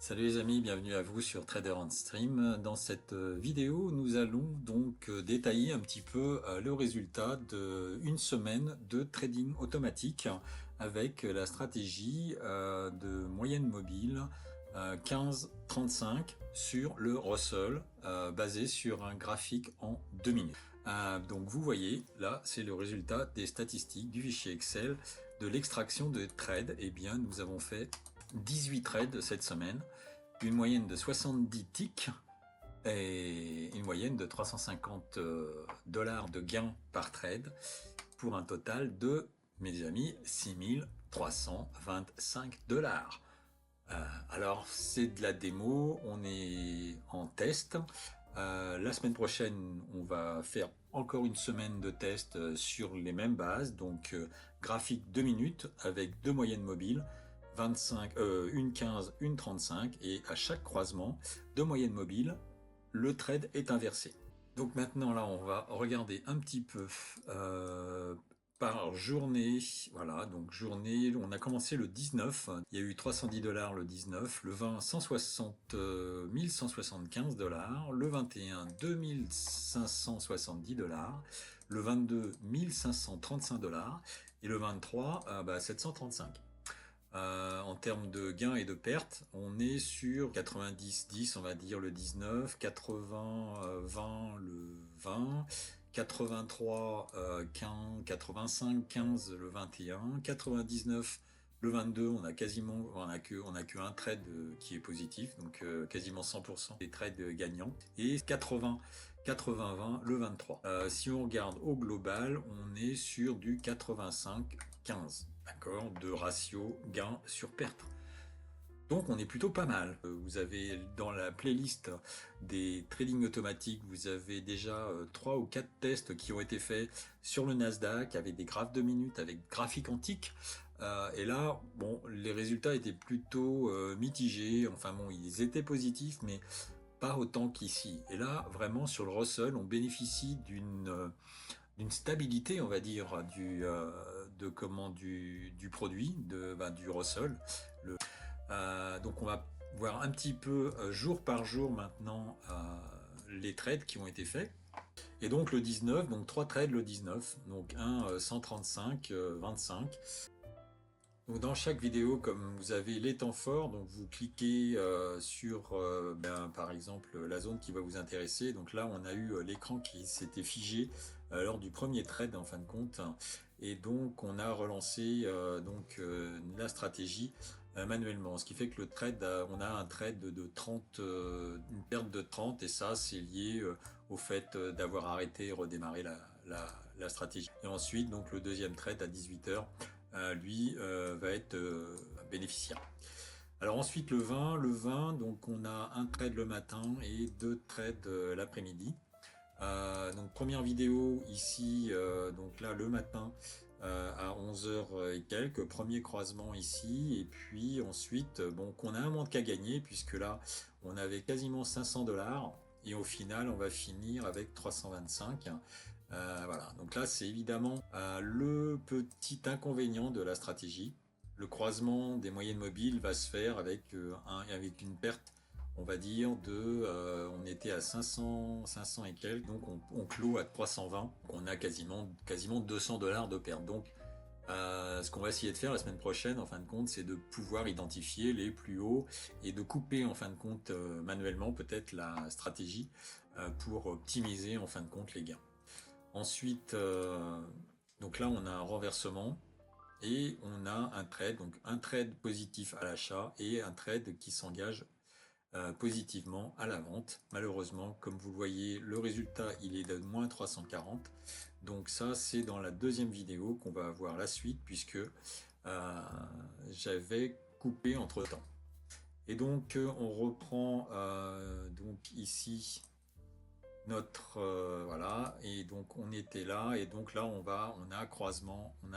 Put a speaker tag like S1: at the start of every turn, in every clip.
S1: Salut les amis, bienvenue à vous sur Trader on Stream. Dans cette vidéo, nous allons donc détailler un petit peu le résultat d'une semaine de trading automatique avec la stratégie de moyenne mobile 15-35 sur le Russell basé sur un graphique en 2 minutes. Donc vous voyez, là c'est le résultat des statistiques du fichier Excel de l'extraction de trades. Eh bien nous avons fait 18 trades cette semaine, une moyenne de 70 ticks et une moyenne de 350 dollars de gains par trade pour un total de, mes amis, 6325 dollars. Alors c'est de la démo, on est en test. La semaine prochaine, on va faire encore une semaine de test sur les mêmes bases, donc graphique 2 minutes avec deux moyennes mobiles, 25, une 15, une 35, et à chaque croisement de moyenne mobile, le trade est inversé. Donc maintenant là, on va regarder un petit peu par journée. Voilà, donc journée, on a commencé le 19, il y a eu 310 dollars le 19, le 20 1175 dollars, le 21 2570 dollars, le 22 1535 dollars et le 23 735. En termes de gains et de pertes, on est sur 90-10, on va dire le 19, 80-20 le 20, 83 15, 85 15 le 21, 99 le 22, on a que un trade qui est positif, donc quasiment 100% des trades gagnants, et 80-20 le 23. Si on regarde au global, on est sur du 85-15. D'accord, de ratio gain sur perte. Donc on est plutôt pas mal. Vous avez dans la playlist des trading automatiques, vous avez déjà 3 ou 4 tests qui ont été faits sur le Nasdaq avec des graphes de minutes, avec graphiques antiques. Et là, bon, les résultats étaient plutôt mitigés. Enfin bon, ils étaient positifs, mais pas autant qu'ici. Et là, vraiment sur le Russell, on bénéficie d'une stabilité, on va dire, du produit, du Russell. Donc on va voir un petit peu jour par jour maintenant les trades qui ont été faits. Et donc le 19, donc 3 trades le 19, donc un 135, 25. Donc dans chaque vidéo, comme vous avez les temps forts, donc vous cliquez sur par exemple la zone qui va vous intéresser. Donc là on a eu l'écran qui s'était figé lors du premier trade en fin de compte, et donc on a relancé la stratégie manuellement, ce qui fait que le trade, on a un trade de 30, une perte de 30, et ça c'est lié au fait d'avoir arrêté et redémarré la stratégie. Et ensuite donc le deuxième trade à 18h, lui va être bénéficiaire. Alors ensuite le 20, donc on a un trade le matin et 2 trades l'après-midi. Donc première vidéo ici, donc là le matin à 11h et quelques, premier croisement ici, et puis ensuite bon, qu'on a un manque à gagner puisque là on avait quasiment 500 dollars et au final on va finir avec 325. Voilà, donc là c'est évidemment le petit inconvénient de la stratégie. Le croisement des moyennes mobiles va se faire avec une perte, on va dire, on était à 500 et quelques, donc on clôt à 320, donc on a quasiment 200 dollars de perte. Donc ce qu'on va essayer de faire la semaine prochaine, en fin de compte, c'est de pouvoir identifier les plus hauts et de couper en fin de compte manuellement peut-être la stratégie pour optimiser en fin de compte les gains. Ensuite, donc là on a un renversement et on a un trade, donc un trade positif à l'achat et un trade qui s'engage positivement à la vente. Malheureusement, comme vous le voyez, le résultat il est de moins 340. Donc ça c'est dans la deuxième vidéo qu'on va avoir la suite, puisque j'avais coupé entre temps. Et donc on reprend donc ici notre voilà, et donc on était là, et donc là on a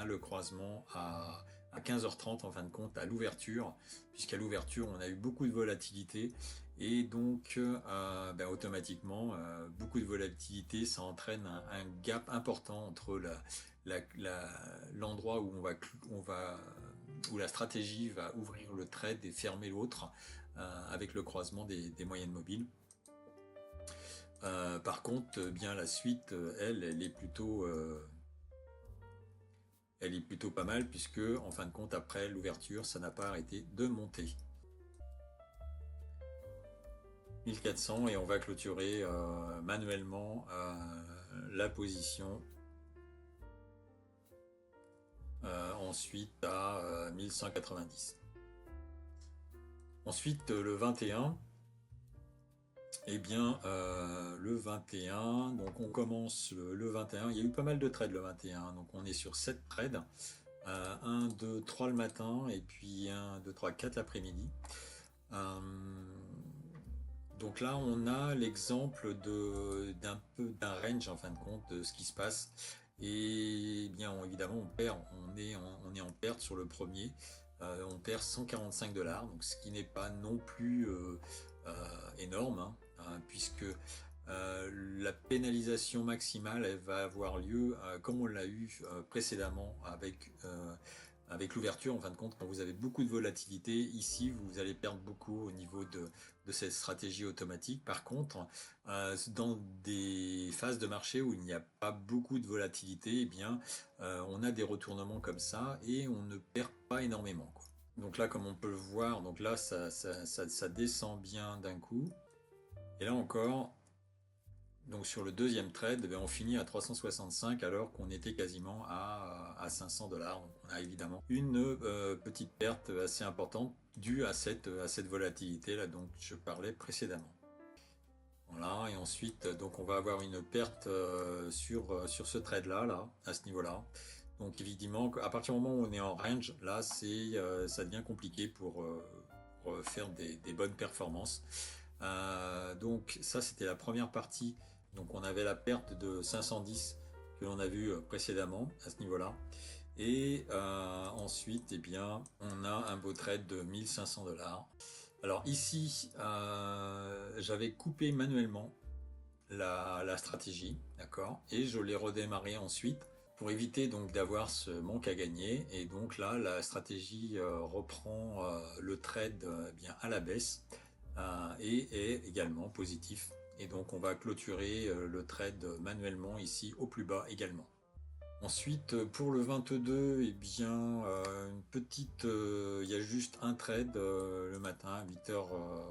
S1: le croisement à 15h30 en fin de compte à l'ouverture, puisqu'à l'ouverture on a eu beaucoup de volatilité, et donc automatiquement beaucoup de volatilité, ça entraîne un gap important entre l'endroit où où la stratégie va ouvrir le trade et fermer l'autre. avec le croisement des moyennes mobiles. Par contre, bien la suite, elle est plutôt pas mal, puisque en fin de compte, après l'ouverture, ça n'a pas arrêté de monter. 1400, et on va clôturer manuellement la position. Ensuite à 1190. Ensuite, le 21. Eh bien, le 21, donc on commence le 21. Il y a eu pas mal de trades le 21, donc on est sur 7 trades. 1, 2, 3 le matin, et puis 1, 2, 3, 4 l'après-midi. Donc là, on a l'exemple d'un range en fin de compte de ce qui se passe. Et bien évidemment, on est en perte sur le premier. On perd 145 $, donc ce qui n'est pas non plus énorme, hein, puisque la pénalisation maximale, elle va avoir lieu comme on l'a eu précédemment avec l'ouverture. En fin de compte, quand vous avez beaucoup de volatilité, ici vous allez perdre beaucoup au niveau de cette stratégie automatique. Par contre, dans des phases de marché où il n'y a pas beaucoup de volatilité, eh bien, on a des retournements comme ça et on ne perd pas énormément, quoi. Donc là, comme on peut le voir, donc là ça descend bien d'un coup. Et là encore, donc sur le deuxième trade, on finit à 365 alors qu'on était quasiment à 500 $. Donc on a évidemment une petite perte assez importante due à cette volatilité là dont je parlais précédemment. Voilà, et ensuite donc on va avoir une perte sur ce trade là à ce niveau là. Donc évidemment à partir du moment où on est en range, là ça devient compliqué pour faire des bonnes performances. Donc ça c'était la première partie. Donc on avait la perte de 510 que l'on a vu précédemment à ce niveau-là. Et ensuite, eh bien, on a un beau trade de 1500 $. Alors ici, j'avais coupé manuellement la stratégie, d'accord, et je l'ai redémarré ensuite pour éviter donc d'avoir ce manque à gagner. Et donc là, la stratégie reprend le trade bien à la baisse et est également positif. Et donc on va clôturer le trade manuellement ici au plus bas également. Ensuite pour le 22, eh bien il y a juste un trade le matin à 8h.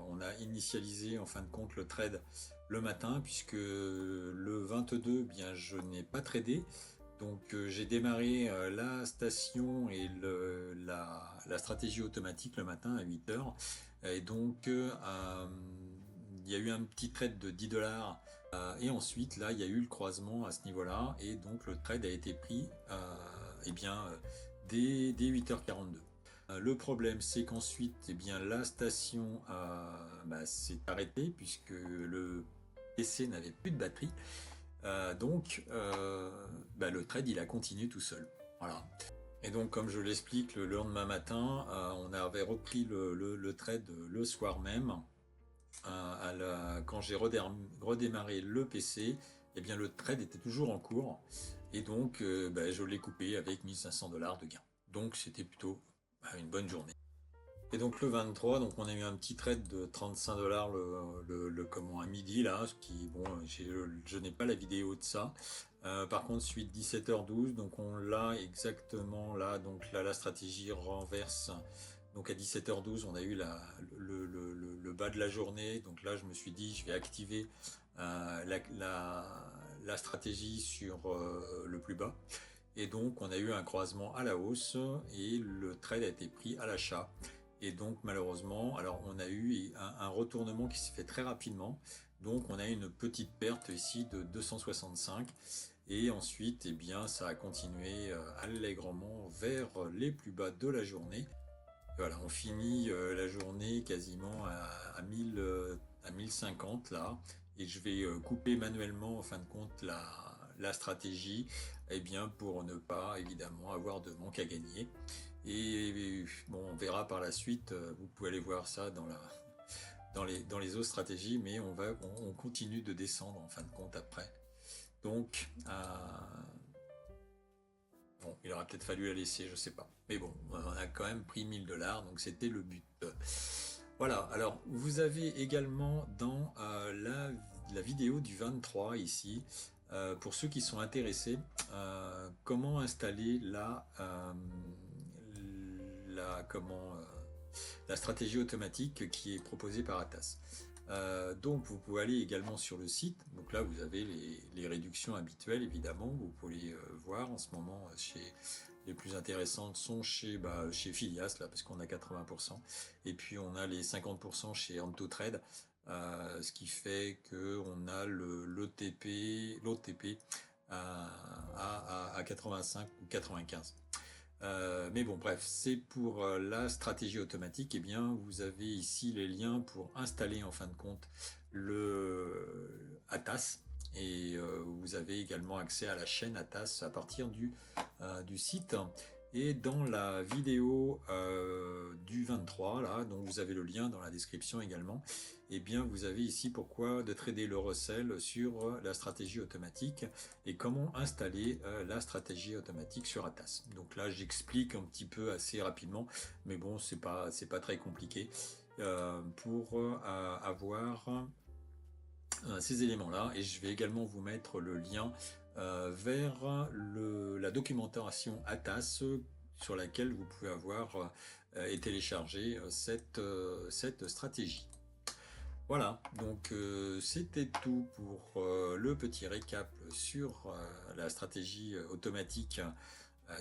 S1: On a initialisé en fin de compte le trade le matin, puisque le 22, eh bien je n'ai pas tradé. Donc j'ai démarré la station et la stratégie automatique le matin à 8h. Et donc il y a eu un petit trade de 10 $. Et ensuite là il y a eu le croisement à ce niveau là, et donc le trade a été pris eh bien dès 8h42. Le problème c'est qu'ensuite eh bien la station s'est arrêtée puisque le PC n'avait plus de batterie. Donc le trade il a continué tout seul. Voilà. Et donc comme je l'explique, le lendemain matin on avait repris le trade le soir même. Quand j'ai redémarré le PC, eh bien le trade était toujours en cours, et donc je l'ai coupé avec 1500 $ de gain. Donc c'était plutôt une bonne journée. Et donc le 23, donc on a eu un petit trade de 35 $ comment à midi là, ce qui bon, je n'ai pas la vidéo de ça. Par contre suite 17h12, donc on l'a exactement là, donc là la stratégie renverse. Donc à 17h12, on a eu le bas de la journée. Donc là, je me suis dit, je vais activer la stratégie sur le plus bas. Et donc, on a eu un croisement à la hausse et le trade a été pris à l'achat. Et donc, malheureusement, alors on a eu un retournement qui s'est fait très rapidement. Donc, on a une petite perte ici de 265. Et ensuite, eh bien, ça a continué allègrement vers les plus bas de la journée. Voilà, on finit la journée quasiment à 1050 là, et je vais couper manuellement en fin de compte la stratégie, eh bien pour ne pas évidemment avoir de manque à gagner. Et bon, on verra par la suite. Vous pouvez aller voir ça dans les autres stratégies, mais on continue de descendre en fin de compte après. Donc bon, il aurait peut-être fallu la laisser, je sais pas. Mais bon, on a quand même pris 1000 $, donc c'était le but. Voilà, alors vous avez également dans la vidéo du 23 ici, pour ceux qui sont intéressés, comment installer la stratégie automatique qui est proposée par Atas. Donc vous pouvez aller également sur le site, donc là vous avez les réductions habituelles évidemment, vous pouvez les voir en ce moment les plus intéressantes sont chez Filias là parce qu'on a 80%, et puis on a les 50% chez AntoTrade, ce qui fait qu'on a l'OTP à 85 ou 95. Mais bon, bref, c'est pour la stratégie automatique. Eh bien, vous avez ici les liens pour installer en fin de compte le Atas. Et vous avez également accès à la chaîne Atas à partir du site. Et dans la vidéo du 23, là, donc vous avez le lien dans la description également, eh bien vous avez ici pourquoi de trader le Russell sur la stratégie automatique et comment installer la stratégie automatique sur Atas. Donc là j'explique un petit peu assez rapidement, mais bon c'est pas très compliqué pour avoir ces éléments-là, et je vais également vous mettre le lien vers la documentation Atas sur laquelle vous pouvez avoir et télécharger cette stratégie. Voilà, donc c'était tout pour le petit récap sur la stratégie automatique,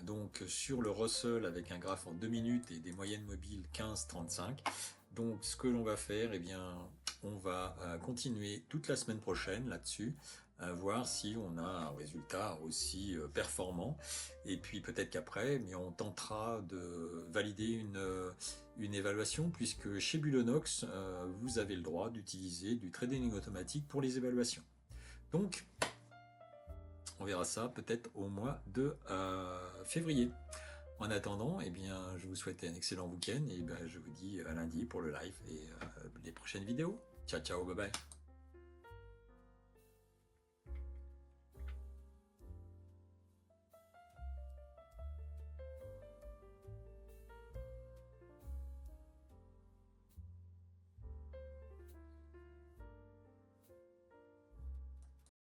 S1: donc sur le Russell avec un graphe en 2 minutes et des moyennes mobiles 15-35. Donc ce que l'on va faire, eh bien, on va continuer toute la semaine prochaine là-dessus, voir si on a un résultat aussi performant. Et puis peut-être qu'après, mais on tentera de valider une évaluation, puisque chez Bulonox, vous avez le droit d'utiliser du trading automatique pour les évaluations. Donc, on verra ça peut-être au mois de février. En attendant, eh bien, je vous souhaite un excellent week-end et je vous dis à lundi pour le live et les prochaines vidéos. Ciao, ciao, bye bye.